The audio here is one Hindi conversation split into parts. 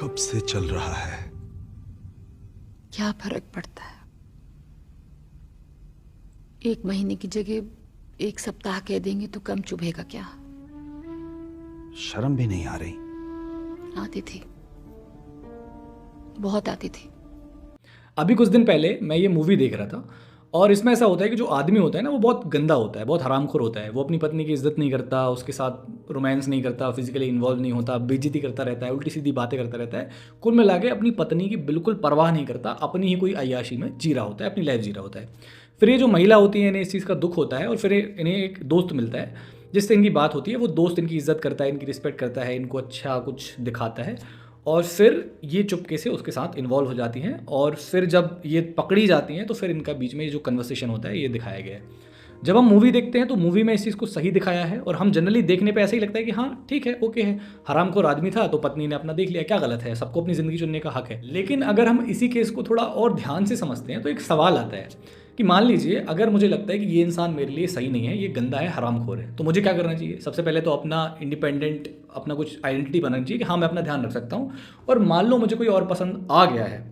कब से चल रहा है? क्या फर्क पड़ता है? एक महीने की जगह एक सप्ताह कह देंगे तो कम चुभेगा क्या? शर्म भी नहीं आ रही? आती थी, बहुत आती थी। अभी कुछ दिन पहले मैं ये मूवी देख रहा था और इसमें ऐसा होता है कि जो आदमी होता है ना वो बहुत गंदा होता है, बहुत हरामखोर होता है। वो अपनी पत्नी की इज्जत नहीं करता, उसके साथ रोमांस नहीं करता, फिजिकली इन्वॉल्व नहीं होता, बेइज्जती करता रहता है, उल्टी सीधी बातें करता रहता है। कुल मिला के अपनी पत्नी की बिल्कुल परवाह नहीं करता, अपनी ही कोई अय्याशी में जी रहा होता है, अपनी लाइफ जी रहा होता है। फिर ये जो महिला होती है इन्हें इस चीज़ का दुख होता है और फिर इन्हें एक दोस्त मिलता है जिससे इनकी बात होती है। वो दोस्त इनकी इज्जत करता है, इनकी रिस्पेक्ट करता है, इनको अच्छा कुछ दिखाता है और फिर ये चुपके से उसके साथ इन्वॉल्व हो जाती हैं। और फिर जब ये पकड़ी जाती हैं तो फिर इनका बीच में ये जो कन्वर्सेशन होता है ये दिखाया गया है। जब हम मूवी देखते हैं तो मूवी में इस चीज़ को सही दिखाया है और हम जनरली देखने पे ऐसा ही लगता है कि हाँ ठीक है, ओके है, हरामखोर आदमी था तो पत्नी ने अपना देख लिया, क्या गलत है, सबको अपनी ज़िंदगी चुनने का हक है। लेकिन अगर हम इसी केस को थोड़ा और ध्यान से समझते हैं तो एक सवाल आता है कि मान लीजिए अगर मुझे लगता है कि ये इंसान मेरे लिए सही नहीं है, ये गंदा है, हरामखोर है, तो मुझे क्या करना चाहिए? सबसे पहले तो अपना इंडिपेंडेंट अपना कुछ आइडेंटिटी बनानी चाहिए कि हाँ मैं अपना ध्यान रख सकता हूँ। और मान लो मुझे कोई और पसंद आ गया है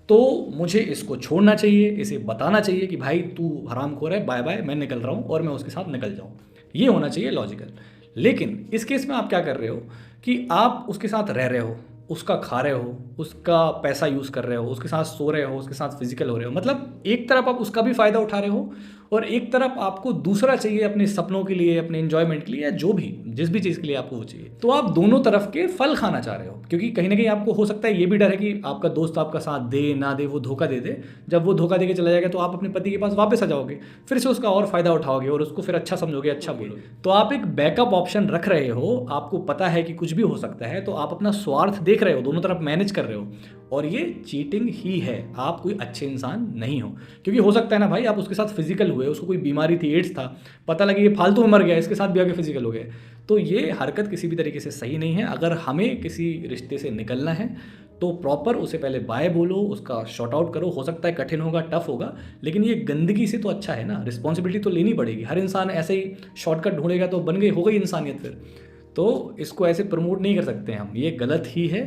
तो मुझे इसको छोड़ना चाहिए, इसे बताना चाहिए कि भाई तू हरामखोर है, बाय बाय, मैं निकल रहा हूँ और मैं उसके साथ निकल जाऊँ। ये होना चाहिए लॉजिकल। लेकिन इस केस में आप क्या कर रहे हो कि आप उसके साथ रह रहे हो, उसका खा रहे हो, उसका पैसा यूज़ कर रहे हो, उसके साथ सो रहे हो, उसके साथ फिजिकल हो रहे हो। मतलब एक तरफ आप उसका भी फ़ायदा उठा रहे हो और एक तरफ आपको दूसरा चाहिए अपने सपनों के लिए, अपने एंजॉयमेंट के लिए, या जो भी जिस भी चीज़ के लिए आपको वो चाहिए। तो आप दोनों तरफ के फल खाना चाह रहे हो, क्योंकि कहीं ना कहीं आपको हो सकता है ये भी डर है कि आपका दोस्त आपका साथ दे ना दे, वो धोखा दे दे। जब वो धोखा दे के चला जाएगा तो आप अपने पति के पास वापस आ जाओगे, फिर से उसका और फ़ायदा उठाओगे और उसको फिर अच्छा समझोगे, अच्छा बोलोगे। तो आप एक बैकअप ऑप्शन रख रहे हो, आपको पता है कि कुछ भी हो सकता है, तो आप अपना स्वार्थ देख रहे हो, दोनों तरफ मैनेज कर रहे हो और ये चीटिंग ही है। आप कोई अच्छे इंसान नहीं हो, क्योंकि हो सकता है ना भाई आप उसके साथ फिजिकल हुए, उसको कोई बीमारी थी, एड्स था, पता लगे ये फालतू में मर गया, इसके साथ भी आगे फिजिकल हो गए, तो ये हरकत किसी भी तरीके से सही नहीं है। अगर हमें किसी रिश्ते से निकलना है तो प्रॉपर उसे पहले बाय बोलो, उसका शॉर्ट आउट करो। हो सकता है कठिन होगा, टफ होगा, लेकिन ये गंदगी से तो अच्छा है ना। रिस्पॉन्सिबिलिटी तो लेनी पड़ेगी। हर इंसान ऐसे ही शॉर्टकट ढूंढेगा तो बन गई हो गई इंसानियत फिर। तो इसको ऐसे प्रमोट नहीं कर सकते हम, ये गलत ही है।